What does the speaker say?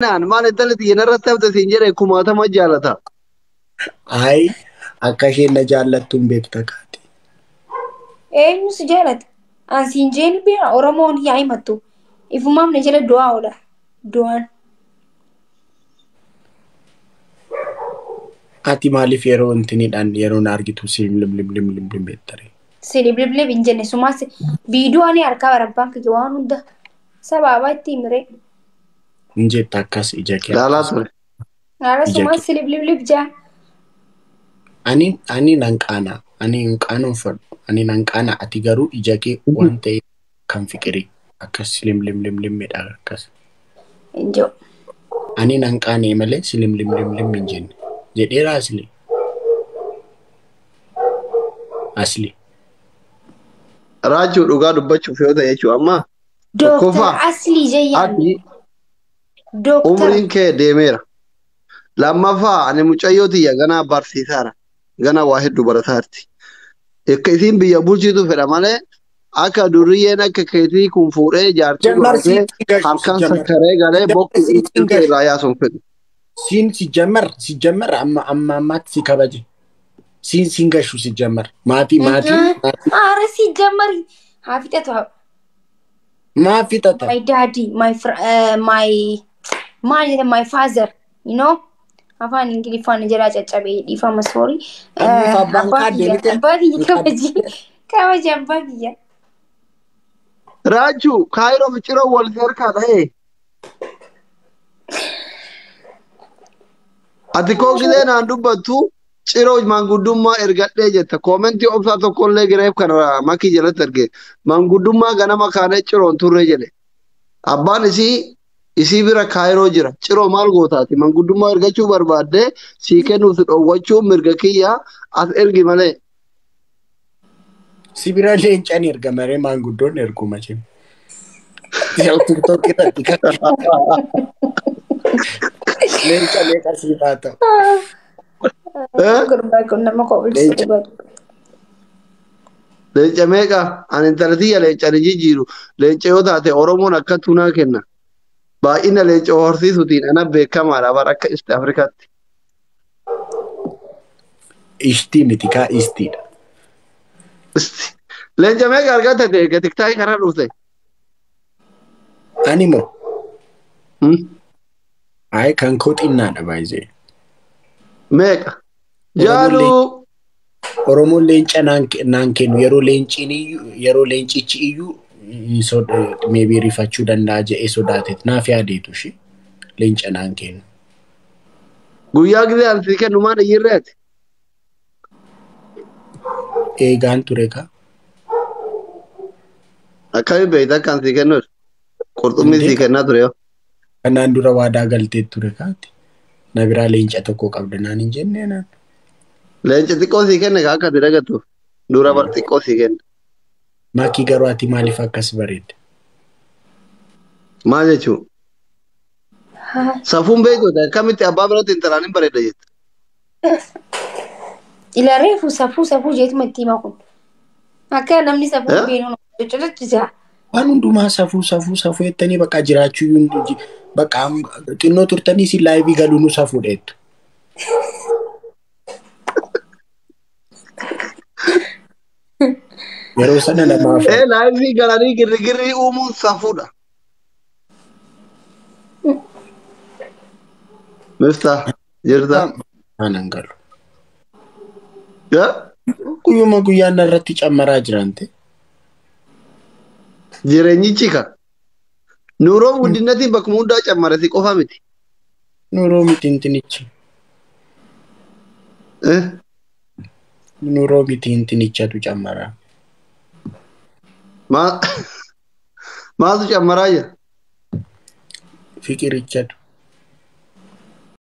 Naan maal intalli narratti hafte siin jedhe kumaatama jaalata. Ay, akka isheen na jaallattuun beekta kaati. Eenyu si jaalata? Asiin jeeni bira Oromoon yaa himattu. Ifumaaf na jala du'aa oola. Du'aan. Ati maaliif yeroo intiniidhaan yeroo na argitu siin lim beektare? Siliblib hin jenne sumaas biiduu ani harkaa barabbaan kiyya waan hunda sababa itti himire. Injetta akkas ija kee. Laalaa ture. Naara sumaas siliblib jaa. Ani nan qaana. Ani hin qaanofadhu. Ani nan qaana ati garuu ija kee waan ta'e kan fikirii akkas lim midhaa akkas. Injo. Ani nan qaanee malee lim hin jenne. Jedheera asli. Asli. Raajuu dhugaa dubbachuuf yoo ta'e jechuudha amma. Dooktar Aslii Jayyaan. Dooktar. Umriin kee deemeera. Lammaffaa ani mucayyoo tiyya ganaa barsiisaadha. Ganaa waa hedduu barataarti. Akka isiin biyya bulchitu fedha malee akka duriyyeen akka keetii kun fuudhee jaartii godhatee halkan sakkaree galee bokku irraa yaasuun fedhu. ሲጀመር አማማት ሲከበጅ ሲንገሹ ሲጀመር ማቲ አረ ሲጀመር ሀፊጠቷ ማፊጠቷ my daddy my father you know afaan ingiliffaan jira caccabe dhiifama sorry kabaji Raajuu kaayiroo ficiroo wal harkaa ta'e. Ati koo gilee naan dubbattu ciroo manguddummaa ergadhee jetta. Koomentii obsaa tokkollee gireef kan makii jalatti arge. Manguddummaa ganama kaanee ciroon turre jedhe. Abbaan isii bira kaayiroo jira. Ciroo maal gootaati? Manguddummaa ergachuu barbaaddee sii kennuuf dhoowwachuu mirga kiyyaa as ergi malee. Si bira leencaan erga maree manguddoon ergu machim. TikTok irratti Leenca siifata. Gurbaa kun nama koolchuu badu. Leenca meeqa? Ani intalatiyya leenca ni jijjiiru. Leenca yoo taate Oromoon akka tunaa kenna. Baay'ina leenca horsiisuutiin ana beekamaadha bara akka East Afrikaatti. Ishtii miti kaa istiidha. Leenca meeqa argata ta'e gatiktaayii karaa dhufte? Ani moo? Ay kan koo xinnaadha baay'ee. Meeqa? Jaaluu. Oromoon leenca naan kennu yeroo leencichi iyyuu maybe rifachuu danda'a jedhee sodaateet naaf yaadeetu shi leenca naan kennu. Guyyaa gisee alsii kennu maal iyyirreeti? Eegaan ture kaa. Akkami beektaa kan sii kennuudha? Qurxummii sii kennaa ture yoo. Kanaan dura waadaa galtee ture kaati. Na biraa leenca tokko qabda naan hin jennee naan. Leenca xiqqoo sii kenne kaa akka dagatuuf. Dura bar xiqqoo sii kenne. Maakii garuu ati maaliif akkas bareedda? Maal jechuun? Safuun beektoota akkamitti abbaa biratti intalaan hin bareedda jetta? Ilareefu safuu jeetuma itti himaa kun. Akka namni safuu beenu coccochisaa. Waan hundumaa safuu jettanii bakka jiraachuu bakka xinnoo turtanii si laayivii galuu nu safuu dheettu. Yeroo sana namaaf. Laayivii galanii girrigirrii uumuun safuudha. Miftaa jirta? Aanan galu. Guyyuma guyyaan irratti cammaraa jirante. Jireenyichi ka. Nuuroo guddinatti bakka hundaa cammara si qofa miti. Nuuroo miti intinichi. Nuuroo miti intinichatu cammara. Maaltu cammaraa jira? Fikirichatu.